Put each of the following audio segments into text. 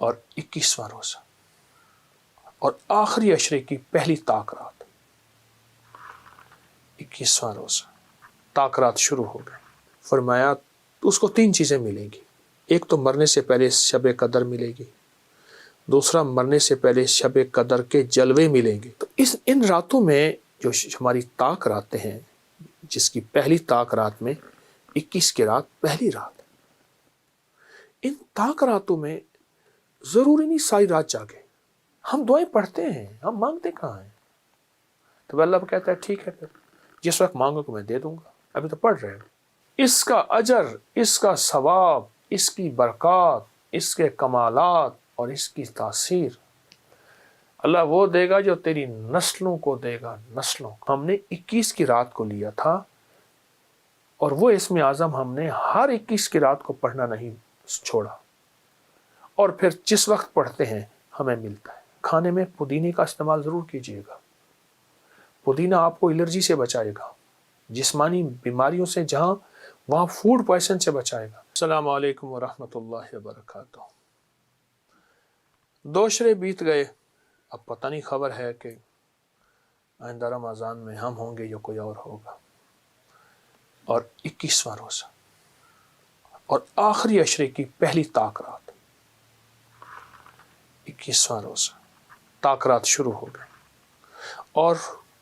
اور 21واں روزہ اور آخری عشرے کی پہلی طاق رات، 21واں روزہ، طاق رات شروع ہو گئے۔ فرمایا اس کو 3 چیزیں ملیں گی۔ ایک تو مرنے سے پہلے شب قدر ملے گی، دوسرا مرنے سے پہلے شب قدر کے جلوے ملیں گے۔ تو ان راتوں میں جو ہماری طاق راتیں ہیں، جس کی پہلی طاق رات میں 21 کی رات پہلی رات، ان طاق راتوں میں ضروری نہیں ساری رات جاگے۔ ہم دعائیں پڑھتے ہیں، ہم مانگتے کہاں ہیں؟ تو اللہ کہتا ہے ٹھیک ہے، پھر جس وقت مانگو کہ میں دے دوں گا، ابھی تو پڑھ رہے ہیں۔ اس کا اجر، اس کا ثواب، اس کی برکات، اس کے کمالات اور اس کی تاثیر اللہ وہ دے گا جو تیری نسلوں کو دے گا، نسلوں کو۔ ہم نے 21 کی رات کو لیا تھا، اور وہ اسم اعظم ہم نے ہر 21 کی رات کو پڑھنا نہیں چھوڑا، اور پھر جس وقت پڑھتے ہیں ہمیں ملتا ہے۔ کھانے میں پودینے کا استعمال ضرور کیجیے گا۔ پودینہ آپ کو الرجی سے بچائے گا، جسمانی بیماریوں سے جہاں وہاں فوڈ پوائزن سے بچائے گا۔ السلام علیکم ورحمۃ اللہ وبرکاتہ۔ 2 عشرے بیت گئے، اب پتہ نہیں خبر ہے کہ آئندہ رمضان میں ہم ہوں گے یا کوئی اور ہوگا۔ اور 21واں روزہ اور آخری عشرے کی پہلی طاق رات، 21واں روزہ، طاق رات شروع ہو گئے۔ اور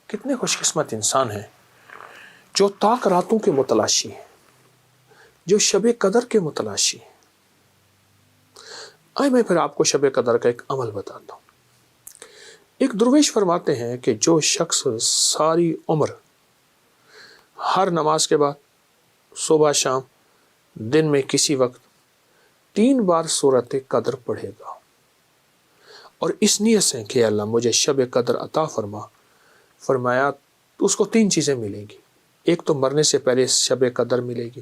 کتنے خوش قسمت انسان ہیں جو طاق راتوں کے متلاشی ہیں، جو شب قدر کے متلاشی ہیں۔ آئے میں پھر آپ کو شب قدر کا ایک عمل بتاتا ہوں۔ ایک درویش فرماتے ہیں کہ جو شخص ساری عمر ہر نماز کے بعد، صبح شام، دن میں کسی وقت 3 بار سورۃ قدر پڑھے گا، اور اس نیت سے کہ اللہ مجھے شب قدر عطا فرما، فرمایا اس کو 3 چیزیں ملیں گی۔ ایک تو مرنے سے پہلے شب قدر ملے گی،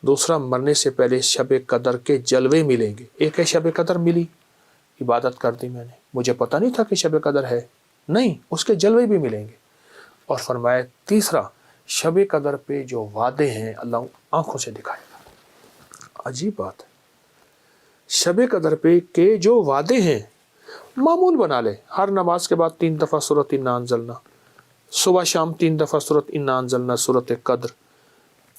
دوسرا مرنے سے پہلے شب قدر کے جلوے ملیں گے۔ ایک ہے شب قدر ملی، عبادت کر دی میں نے، مجھے پتہ نہیں تھا کہ شب قدر ہے، نہیں، اس کے جلوے بھی ملیں گے۔ اور فرمایا تیسرا، شب قدر پہ جو وعدے ہیں اللہ آنکھوں سے دکھائے گا۔ عجیب بات ہے، شب قدر پہ کے جو وعدے ہیں معمول بنا لے۔ ہر نماز کے بعد 3 دفعہ سورۃ انا انزلنا، صبح شام 3 دفعہ سورۃ انا انزلنا، سورۃ قدر،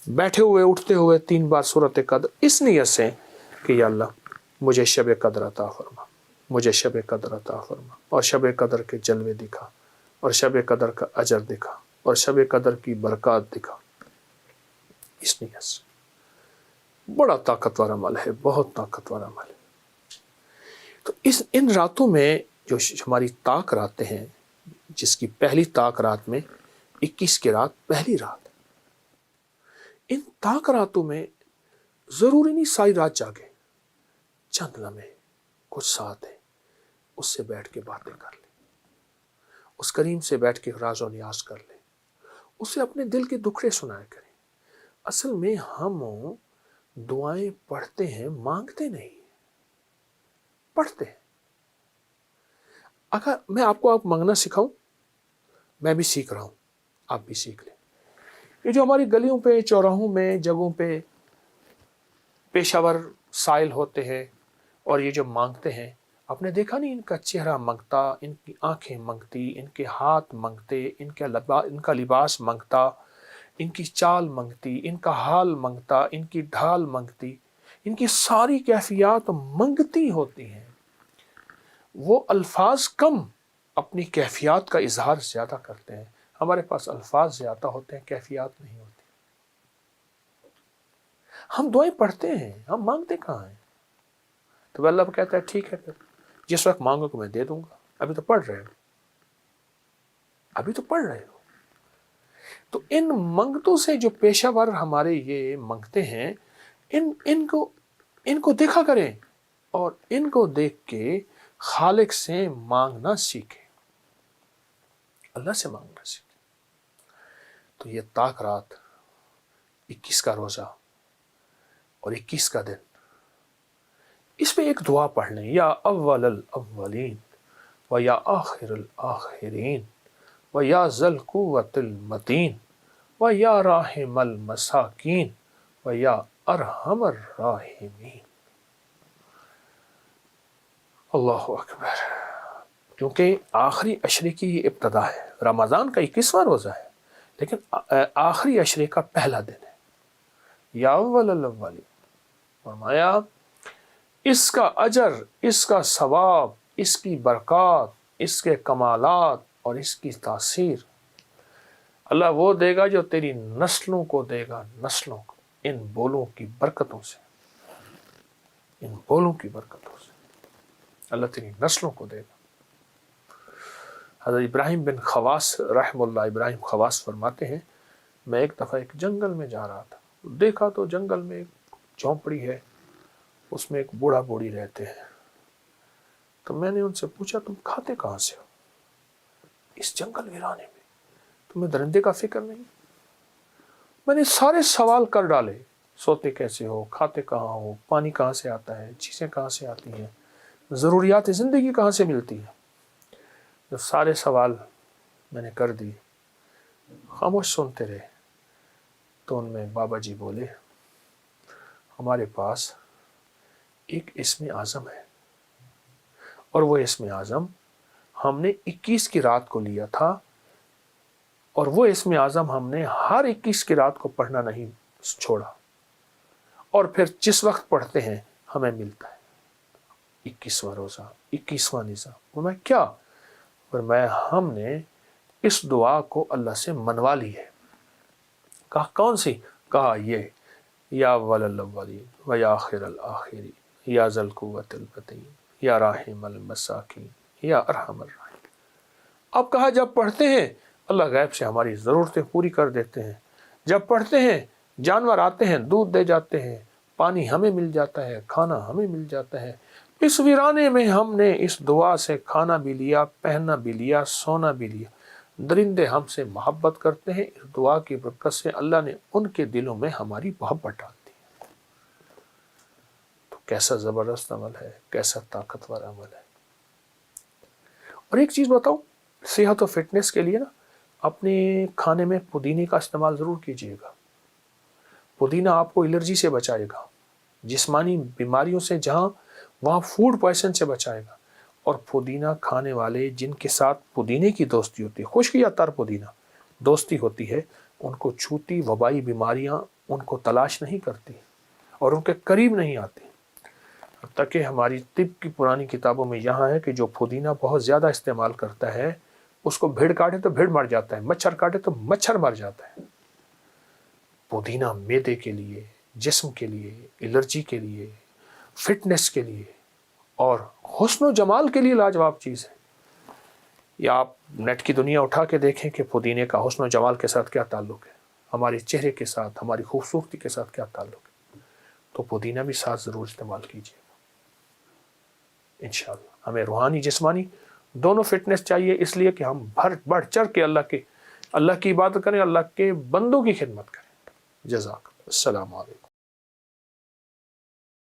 بیٹھے ہوئے اٹھتے ہوئے 3 بار سورۃ قدر، اس نیت سے کہ یا اللہ مجھے شب قدر عطا فرما، مجھے شب قدر عطا فرما، اور شب قدر کے جلوے دکھا، اور شب قدر کا اجر دکھا، اور شب قدر کی برکات دکھا، اس نیت سے۔ بڑا طاقتور عمل ہے، بہت طاقتور عمل ہے۔ تو ان راتوں میں جو ہماری طاق راتیں ہیں، جس کی پہلی طاق رات میں 21 کی رات پہلی رات، ان طاق راتوں میں ضروری نہیں ساری رات جاگے، چند لمحے، کچھ ساتھ ہیں، اس سے بیٹھ کے باتیں کر لیں، اس کریم سے بیٹھ کے راز و نیاز کر لیں، اسے اپنے دل کے دکھڑے سنایا کریں۔ اصل میں ہم دعائیں پڑھتے ہیں، مانگتے نہیں، پڑھتے ہیں۔ اگر میں آپ کو مانگنا سکھاؤں، میں بھی سیکھ رہا ہوں، آپ بھی سیکھ لیں۔ یہ جو ہماری گلیوں پہ، چوراہوں میں، جگہوں پہ پیشہ ور سائل ہوتے ہیں اور یہ جو مانگتے ہیں، آپ نے دیکھا نہیں، ان کا چہرہ منگتا، ان کی آنکھیں منگتی، ان کے ہاتھ منگتے، ان کا لباس منگتا، ان کی چال منگتی، ان کا حال منگتا، ان کی ڈھال منگتی، ان کی ساری کیفیات منگتی ہوتی ہیں۔ وہ الفاظ کم، اپنی کیفیات کا اظہار زیادہ کرتے ہیں۔ ہمارے پاس الفاظ زیادہ ہوتے ہیں، کیفیات نہیں ہوتی۔ ہم دعائیں پڑھتے ہیں، ہم مانگتے کہاں ہیں؟ تو اللہ کہتا ہے ٹھیک ہے، پھر جس وقت مانگو کہ میں دے دوں گا، ابھی تو پڑھ رہے ہو، ابھی تو پڑھ رہے ہو۔ تو ان منگتوں سے جو پیشہ ور ہمارے یہ منگتے ہیں، ان کو دیکھا کریں، اور ان کو دیکھ کے خالق سے مانگنا سیکھیں، اللہ سے مانگنا سیکھیں۔ تو یہ طاق رات، 21 کا روزہ اور 21 کا دن، اس پہ ایک دعا پڑھ لیں، یا اول الاولین و یا آخر الاخرین و یا ذی القوۃ المتین و یا راحم المساکین و یا ارحم الراحمین۔ اللہ اکبر. کیونکہ آخری عشرے کی یہ ابتدا ہے. رمضان کا 21واں روزہ ہے لیکن آخری عشرے کا پہلا دن ہے. یا اول الاولین فرمایا اس کا اجر، اس کا ثواب، اس کی برکات، اس کے کمالات اور اس کی تاثیر اللہ وہ دے گا جو تیری نسلوں کو دے گا، نسلوں کو، ان بولوں کی برکتوں سے، ان بولوں کی برکتوں سے اللہ تیری نسلوں کو دے گا. حضرت ابراہیم بن خواص رحم اللہ، ابراہیم خواص فرماتے ہیں میں ایک دفعہ ایک جنگل میں جا رہا تھا، دیکھا تو جنگل میں ایک جھونپڑی ہے، اس میں ایک بوڑھا بوڑھی رہتے ہیں. تو میں نے ان سے پوچھا تم کھاتے کہاں سے ہو اس جنگل ویرانے میں، تمہیں درندے کا فکر نہیں؟ میں نے سارے سوال کر ڈالے، سوتے کیسے ہو، کھاتے کہاں ہو، پانی کہاں سے آتا ہے، چیزیں کہاں سے آتی ہیں، ضروریات زندگی کہاں سے ملتی ہے. جو سارے سوال میں نے کر دی، خاموش سنتے رہے. تو ان میں بابا جی بولے ہمارے پاس ایک اسم اعظم ہے، اور وہ اسم اعظم ہم نے 21 کی رات کو لیا تھا، اور وہ اسم اعظم ہم نے ہر 21 کی رات کو پڑھنا نہیں چھوڑا، اور پھر جس وقت پڑھتے ہیں ہمیں ملتا ہے 21واں روزہ، 21واں نظام. وہ میں کیا؟ اور میں ہم نے اس دعا کو اللہ سے منوا لی ہے. کہا کون سی؟ کہا یہ یا اول الاولین و یا آخر الآخرین یا ذل قوت المتین یا راحم المساکین یا ارحم الراحمین. اب کہا جب پڑھتے ہیں اللہ غیب سے ہماری ضرورتیں پوری کر دیتے ہیں، جب پڑھتے ہیں جانور آتے ہیں دودھ دے جاتے ہیں، پانی ہمیں مل جاتا ہے، کھانا ہمیں مل جاتا ہے. اس ویرانے میں ہم نے اس دعا سے کھانا بھی لیا، پہننا بھی لیا، سونا بھی لیا. درندے ہم سے محبت کرتے ہیں، اس دعا کی برکت سے اللہ نے ان کے دلوں میں ہماری محبت ڈال دی. تو کیسا زبردست عمل ہے، کیسا طاقتور عمل ہے. اور ایک چیز بتاؤ، صحت و فٹنس کے لیے نا اپنے کھانے میں پودینے کا استعمال ضرور کیجیے گا. پودینہ آپ کو الرجی سے بچائے گا، جسمانی بیماریوں سے جہاں وہاں فوڈ پوائزن سے بچائے گا. اور پودینہ کھانے والے جن کے ساتھ پودینے کی دوستی ہوتی ہے، خشک یا تر پودینہ دوستی ہوتی ہے، ان کو چھوتی وبائی بیماریاں ان کو تلاش نہیں کرتی اور ان کے قریب نہیں آتی. تاکہ ہماری طب کی پرانی کتابوں میں یہاں ہے کہ جو پودینہ بہت زیادہ استعمال کرتا ہے اس کو بھیڑ کاٹے تو بھیڑ مر جاتا ہے، مچھر کاٹے تو مچھر مر جاتا ہے. پودینہ معدے کے لیے، جسم کے لیے، الرجی کے لیے، فٹنس کے لیے اور حسن و جمال کے لیے لاجواب چیز ہے. یا آپ نیٹ کی دنیا اٹھا کے دیکھیں کہ پودینے کا حسن و جمال کے ساتھ کیا تعلق ہے، ہمارے چہرے کے ساتھ، ہماری خوبصورتی کے ساتھ کیا تعلق ہے. تو پودینہ بھی ساتھ ضرور استعمال کیجیے گا انشاءاللہ. ہمیں روحانی جسمانی دونوں فٹنس چاہیے، اس لیے کہ ہم بڑھ چڑھ کے اللہ کی عبادت کریں، اللہ کے بندوں کی خدمت کریں. جزاک. السلام علیکم.